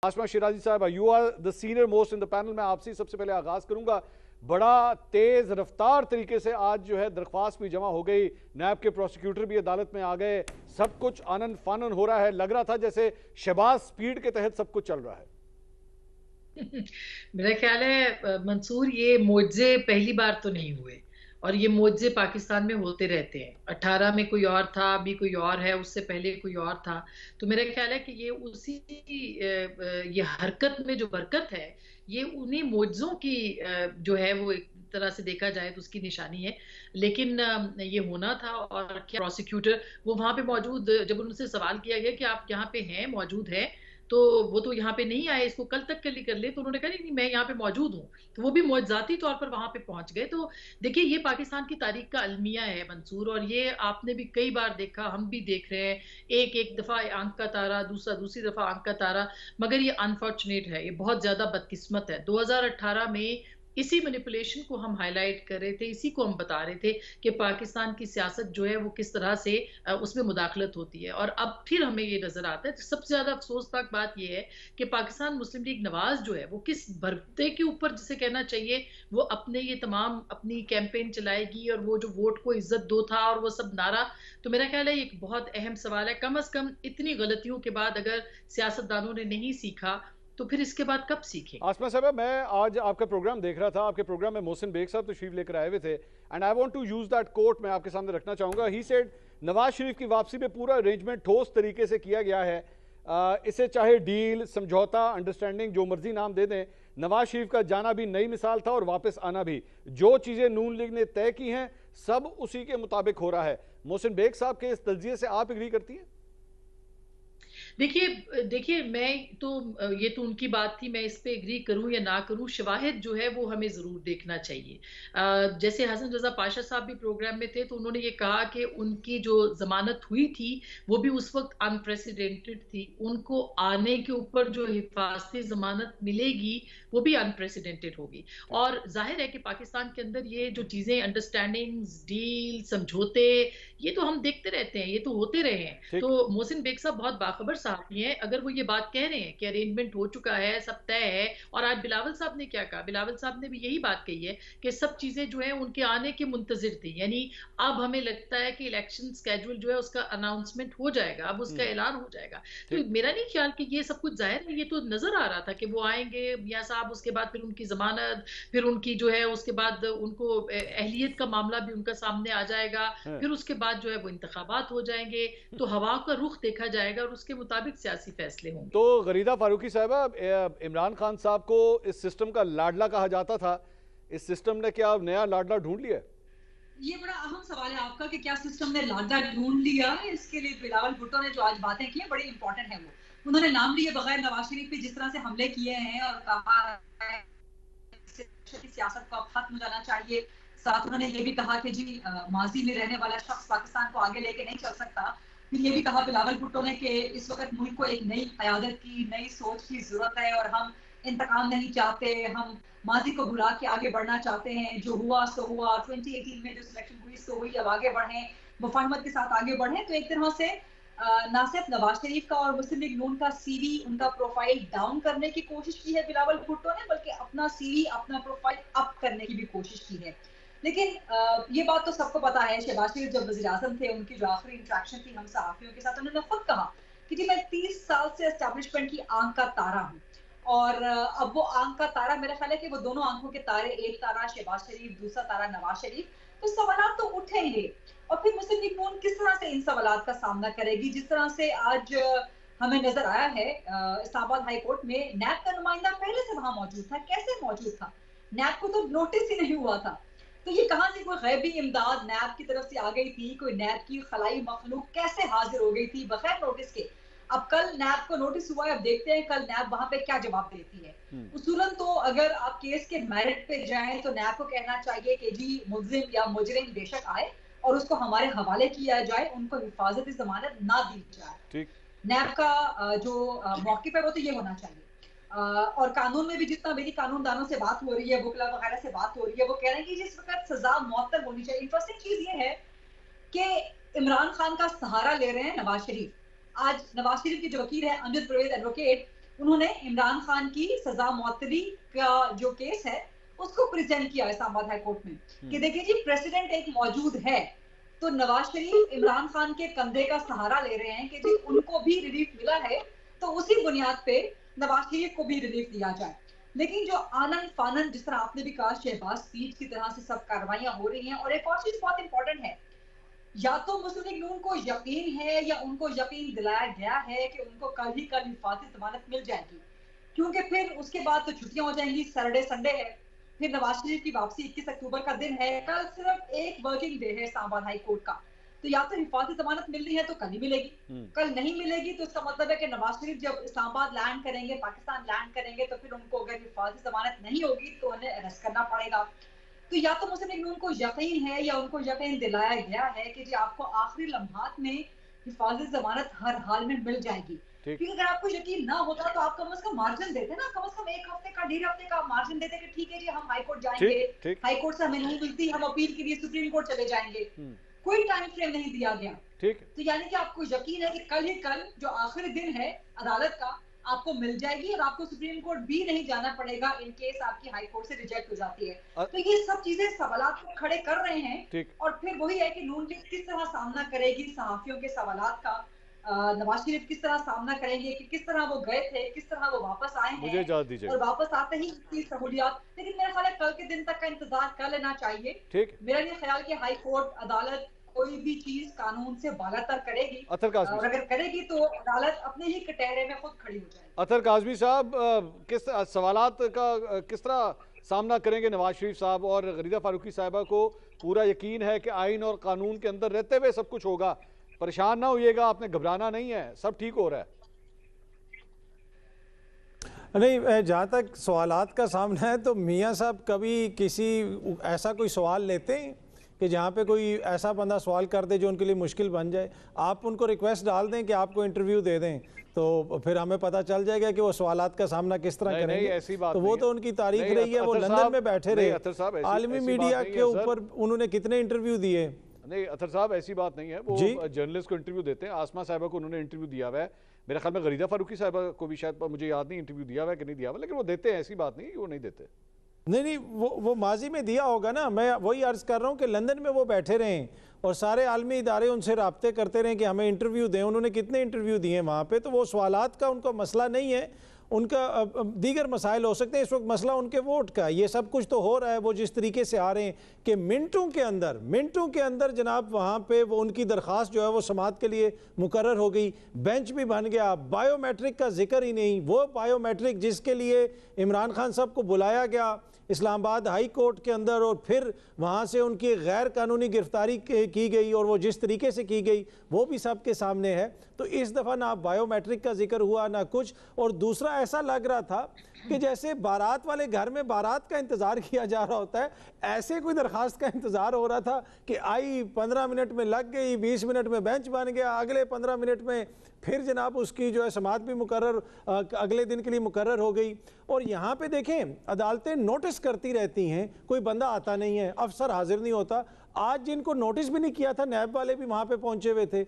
आसमा शिराजी साहब, you are the senior most in the panel. मैं आपसे सबसे पहले आगाज करूंगा। बड़ा तेज रफ्तार तरीके से आज जो है दरख्वास्त भी जमा हो गई, नैब के प्रोसिक्यूटर भी अदालत में आ गए, सब कुछ आनन फानन हो रहा है। लग रहा था जैसे शहबाज स्पीड के तहत सब कुछ चल रहा है। मेरा ख्याल है मंसूर, ये मुआवजे पहली बार तो नहीं हुए और ये मुआवजे पाकिस्तान में होते रहते हैं। 18 में कोई और था, अभी कोई और है, उससे पहले कोई और था। तो मेरा ख्याल है कि ये उसी ये हरकत में जो बरकत है, ये उन्हीं मुआवजों की जो है वो एक तरह से देखा जाए तो उसकी निशानी है। लेकिन ये होना था। और क्या प्रोसिक्यूटर वो वहां पे मौजूद, जब उनसे सवाल किया गया कि आप यहाँ पे हैं, मौजूद हैं, तो वो तो यहाँ पे नहीं आए, इसको कल तक के लिए कर ले। तो उन्होंने कहा नहीं, मैं यहाँ पे मौजूद हूँ। तो वो भी मुआवजाती तौर पर वहां पे पहुंच गए। तो देखिए, ये पाकिस्तान की तारीख का अलमिया है मंसूर, और ये आपने भी कई बार देखा, हम भी देख रहे हैं। एक एक दफा आंख का तारा, दूसरी दफा आंख का तारा। मगर ये अनफॉर्चुनेट है, ये बहुत ज्यादा बदकिस्मत है। 2018 में इसी मैनिपुलेशन को हम हाईलाइट कर रहे थे, इसी को हम बता रहे थे कि पाकिस्तान की सियासत जो है वो किस तरह से उसमें मुदाखलत होती है। और अब फिर हमें ये नजर आता है। तो सबसे ज्यादा अफसोसनाक बात यह है कि पाकिस्तान मुस्लिम लीग नवाज जो है वो किस भरते के ऊपर, जिसे कहना चाहिए, वो अपने ये तमाम अपनी कैंपेन चलाएगी और वो जो वोट को इज्जत दो था और वो सब नारा। तो मेरा ख्याल है ये एक बहुत अहम सवाल है। कम अज कम इतनी गलतियों के बाद अगर सियासतदानों ने नहीं सीखा, तो फिर इसके बाद कब सीखेंगे? आसमा साहब, मैं आज आपका प्रोग्राम देख रहा था। आपके प्रोग्राम में मोहसिन बेग साहब तशरीफ लेकर आए हुए थे, and I want to use that quote, मैं आपके सामने रखना चाहूंगा। ही सेड नवाज शरीफ की वापसी में पूरा अरेंजमेंट ठोस तरीके से किया गया है। इसे चाहे डील, समझौता, अंडरस्टैंडिंग, जो मर्जी नाम दे दें, नवाज शरीफ का जाना भी नई मिसाल था और वापस आना भी। जो चीजें नून लीग ने तय की हैं सब उसी के मुताबिक हो रहा है। मोहसिन बेग साहब के इस तज्जिए से आप एग्री करती हैं? देखिए देखिए, मैं तो ये तो उनकी बात थी, मैं इस पे एग्री करूं या ना करूं, शवाहिद जो है वो हमें जरूर देखना चाहिए। जैसे हसन रजा पाशा साहब भी प्रोग्राम में थे, तो उन्होंने ये कहा कि उनकी जो जमानत हुई थी वो भी उस वक्त अनप्रेसिडेंटेड थी। उनको आने के ऊपर जो हिफाजती जमानत मिलेगी वो भी अनप्रेसिडेंटेड होगी। और जाहिर है कि पाकिस्तान के अंदर ये जो चीजें, अंडरस्टैंडिंग्स, डील, समझौते, ये तो हम देखते रहते हैं, ये तो होते रहे हैं। ठीक। तो मोहसिन बेग साहब बहुत बाखबर साहब हैं। अगर वो ये बात कह रहे हैं कि अरेंजमेंट हो चुका है, सब तय है। और आज बिलावल साहब ने क्या कहा? बिलावल साहब ने भी यही बात कही है कि सब चीजें जो है उनके आने के मुंतजिर थी। यानी अब हमें लगता है कि इलेक्शन स्केड्यूल जो है उसका अनाउंसमेंट हो जाएगा, अब उसका ऐलान हो जाएगा। तो ठीक। मेरा नहीं ख्याल कि ये सब कुछ जाहिर है, ये तो नजर आ रहा था कि वो आएंगे मियां साहब, उसके बाद फिर उनकी जमानत, फिर उनकी जो है उसके बाद उनको अहलियत का मामला भी उनका सामने आ जाएगा, है। फिर उसके बाद जो है वो इंतखाबात हो जाएंगे। तो हवा का रुख देखा जाएगा और उसके मुताबिक सियासी फैसले होंगे। तो गरीदा फारूकी साहबा, इमरान खान साहब को इस सिस्टम का लाडला कहा जाता था, इस सिस्टम ने क्या नया लाडला ढूंढ लिया? ये बड़ा अहम सवाल है आपका कि क्या सिस्टम ने लाडला ढूंढ लिया। इसके लिए बिलावल भुट्टो ने जो आज बातें की हैं बड़ी इंपॉर्टेंट है। वो उन्होंने नाम लिए बगैर नवाज शरीफ पे जिस तरह से हमले किए हैं और कहा की सियासत को अब खत्म हो जाना चाहिए। साथ उन्होंने ये भी कहा कि जी माजी में रहने वाला शख्स पाकिस्तान को आगे लेके नहीं चल सकता। फिर ये भी कहा बिलावल भुट्टो ने कि इस वक्त मुल्क को एक नई क़यादत की, नई सोच की जरूरत है और हम इंतकाम नहीं चाहते, हम माजी को भुला के आगे बढ़ना चाहते हैं। जो हुआ सो हुआ, 2018 में जो सिलेक्शन हुई सो हुई, अब आगे बढ़ें, मुफाहमत के साथ आगे बढ़ें। तो एक तरह से ना सिर्फ नवाज शरीफ का और मुस्लिम लीग नून का सीवी, उनका प्रोफाइल डाउन करने की कोशिश की है बिलावल भुट्टो ने, बल्कि अपना सीवी, अपना प्रोफाइल अप करने की भी कोशिश की है। लेकिन ये बात तो सबको पता है, शहबाज शरीफ जब वज़ीर आज़म थे, उनकी जो आखिरी इंटरेक्शन थी हम सहाफियों के साथ, उन्होंने खुद कहा कि जी मैं 30 साल से एस्टैब्लिशमेंट की आंख का तारा हूँ। और अब वो आंख का तारा, मेरा ख्याल है कि वो दोनों आंखों के तारे, एक तारा शहबाज शरीफ, दूसरा तारा नवाज शरीफ। तो सवालात तो उठेंगे और फिर मुस्लिम लीग नून किस तरह से इन सवालात का सामना करेगी। जिस तरह से आज हमें नजर आया है इस्लामाबाद हाई कोर्ट में, नैब का नुमाइंदा पहले से वहां मौजूद था। कैसे मौजूद था? नैब को तो नोटिस ही नहीं हुआ था। तो ये कहां से कोई गैबी इमदाद नैब की तरफ से आ गई थी? कोई नैब की खलाई मखलूक कैसे हाजिर हो गई थी बगैर नोटिस के? अब कल नैब को नोटिस हुआ है, अब देखते हैं कल नैब वहां पे क्या जवाब देती है। उसूलन तो अगर आप केस के मेरिट पे जाएं तो नैब को कहना चाहिए कि जी मुल्जिम या मुजरिम बेशक आए और उसको हमारे हवाले किया जाए, उनको हिफाजती जमानत ना दी जाए। नैब का जो मौक़िफ़ है वो तो ये होना चाहिए। और कानून में भी जितना मेरी कानूनदानों से बात हो रही है, वकीला वगैरह से बात हो रही है, वो कह रहे हैं कि जिस वक्त सजा मुअत्तल होनी चाहिए। इंटरेस्टिंग चीज ये है कि इमरान खान का सहारा ले रहे हैं नवाज शरीफ। आज नवाज शरीफ के जो वकील है अमजद परवेज एडवोकेट, उन्होंने इमरान खान की सजा मौतली का जो केस है उसको प्रेजेंट किया इस्लामाबाद हाई कोर्ट में कि देखिए जी प्रेसिडेंट एक मौजूद है, तो नवाज शरीफ इमरान खान के कंधे का सहारा ले रहे हैं कि जी उनको भी रिलीफ मिला है, तो उसी बुनियाद पे नवाज शरीफ को भी रिलीफ दिया जाए। लेकिन जो आनंद फानंद जिस तरह आपने भी कहा शहबाज स्पीच की तरह से सब कार्रवाइयां हो रही हैं, और एक और चीज बहुत इंपॉर्टेंट है, या तो मुस्लिम लीग नून को यकीन है या उनको यकीन दिलाया गया है कि उनको कल ही कल हिफाजती जमानत मिल जाएगी, क्योंकि फिर उसके बाद तो छुट्टियां हो जाएंगी, सैटरडे संडे है, फिर नवाज शरीफ की वापसी 21 अक्टूबर का दिन है, कल सिर्फ एक वर्किंग डे है इस्लामाबाद हाई कोर्ट का, तो या तो हिफाजती जमानत मिलनी है तो कल ही मिलेगी, कल नहीं मिलेगी तो इसका मतलब है कि नवाज शरीफ जब इस्लामाबाद लैंड करेंगे, पाकिस्तान लैंड करेंगे, तो फिर उनको अगर हिफाजती जमानत नहीं होगी तो उन्हें अरेस्ट करना पड़ेगा। तो या तो मुस्लिम लीग नून को यकीन है या उनको यकीन दिलाया गया है कि जी आपको आखिरी लम्हात में हिफाजती जमानत हर हाल में मिल जाएगी, क्योंकि अगर आपको यकीन ना होता तो आप कम से कम मार्जिन देते ना, कम से कम एक हफ्ते का 1.5 हफ्ते का मार्जिन देते कि ठीक है जी हम हाई कोर्ट जाएंगे, हाई कोर्ट से हमें नहीं मिलती हम अपील के लिए सुप्रीम कोर्ट चले जाएंगे, कोई टाइम फ्रेम नहीं दिया गया। ठीक, तो यानी कि आपको यकीन है कि कल ही कल जो आखिरी दिन है अदालत का आपको मिल जाएगी और आपको सुप्रीम कोर्ट भी नहीं जाना पड़ेगा इन केस आपकी हाई कोर्ट से रिजेक्ट हो जाती है। तो ये सब चीजें सवालात को खड़े कर रहे हैं, और फिर वही है कि नून लीग किस तरह सामना करेगी सहाफियों के सवालात का, नवाज शरीफ किस तरह सामना करेंगे कि किस तरह वो गए थे, किस तरह वो वापस आए हैं, और वापस आते ही इसकी सहूलियात। लेकिन मेरा ख्याल है कल के दिन तक का इंतजार कर लेना चाहिए। ठीक, मेरा नहीं ख्याल कि हाई कोर्ट अदालत कोई भी चीज कानून से बालातर करेगी, और अगर करेगी तो अदालत अपने ही कटहरे में खुद खड़ी हो जाएगी। अतर काज़मी साहब, किस सवालात का किस तरह सामना करेंगे नवाज शरीफ साहब, और गरीदा फारूकी साहिबा को पूरा यकीन है कि आइन और कानून के अंदर रहते हुए सब कुछ होगा, परेशान ना होइएगा, आपने घबराना नहीं है, सब ठीक हो रहा है? नहीं, जहाँ तक सवालात का सामना है तो मियाँ साहब कभी किसी ऐसा कोई सवाल लेते हैं कि जहाँ पे कोई ऐसा बंदा सवाल कर दे जो उनके लिए मुश्किल बन जाए? आप उनको रिक्वेस्ट डाल दें कि आपको इंटरव्यू दे दें, तो फिर हमें पता चल जाएगा कि वो सवालात का सामना किस तरह करेंगे। नहीं, ऐसी बात तो वो तो उनकी तारीख रही है, वो लंदन में बैठे रहे, आलमी मीडिया के ऊपर उन्होंने कितने इंटरव्यू दिए। नहीं अतर साहब, ऐसी बात नहीं है, वो जर्नलिस्ट को इंटरव्यू देते हैं। आसमा साहिबा को उन्होंने इंटरव्यू दिया हुआ है, मेरे ख्याल में गरीदा फारूकी साहिबा को भी शायद, मुझे याद नहीं इंटरव्यू दिया हुआ है कि नहीं दिया हुआ, लेकिन वो देते हैं, ऐसी बात नहीं कि वो नहीं देते। नहीं, वो माजी में दिया होगा ना। मैं वही अर्ज़ कर रहा हूँ कि लंदन में वो बैठे रहें और सारे आलमी इदारे उनसे राब्ते करते रहें कि हमें इंटरव्यू दें। उन्होंने कितने इंटरव्यू दिए वहाँ पे, तो वो सवालात का उनका मसला नहीं है, उनका दीगर मसाइल हो सकते हैं। इस वक्त मसला उनके वोट का, ये सब कुछ तो हो रहा है। वो जिस तरीके से आ रहे हैं कि मिनटों के अंदर जनाब वहाँ पे वो उनकी दरख्वास्त जो है वो समाअत के लिए मुकर्रर हो गई, बेंच भी बन गया, बायोमेट्रिक का जिक्र ही नहीं। वो बायोमेट्रिक जिसके लिए इमरान खान साहब को बुलाया गया इस्लामाबाद हाई कोर्ट के अंदर, और फिर वहाँ से उनकी गैर कानूनी गिरफ्तारी की गई, और वो जिस तरीके से की गई वो भी सबके सामने है। तो इस दफ़ा ना बायोमेट्रिक का जिक्र हुआ ना कुछ। और दूसरा, ऐसा लग रहा था कि जैसे बारात वाले घर में बारात का इंतज़ार किया जा रहा होता है, ऐसे कोई दरख्वास्त का इंतज़ार हो रहा था कि आई 15 मिनट में लग गई, 20 मिनट में बेंच बन गया, अगले 15 मिनट में फिर जनाब उसकी जो है समाअत भी मुकर्रर अगले दिन के लिए मुकर्रर हो गई। और यहाँ पे देखें, अदालतें नोटिस करती रहती हैं, कोई बंदा आता नहीं है, अफसर हाजिर नहीं होता। आज जिनको नोटिस भी नहीं किया था, नैब वाले भी वहाँ पे पहुँचे हुए थे,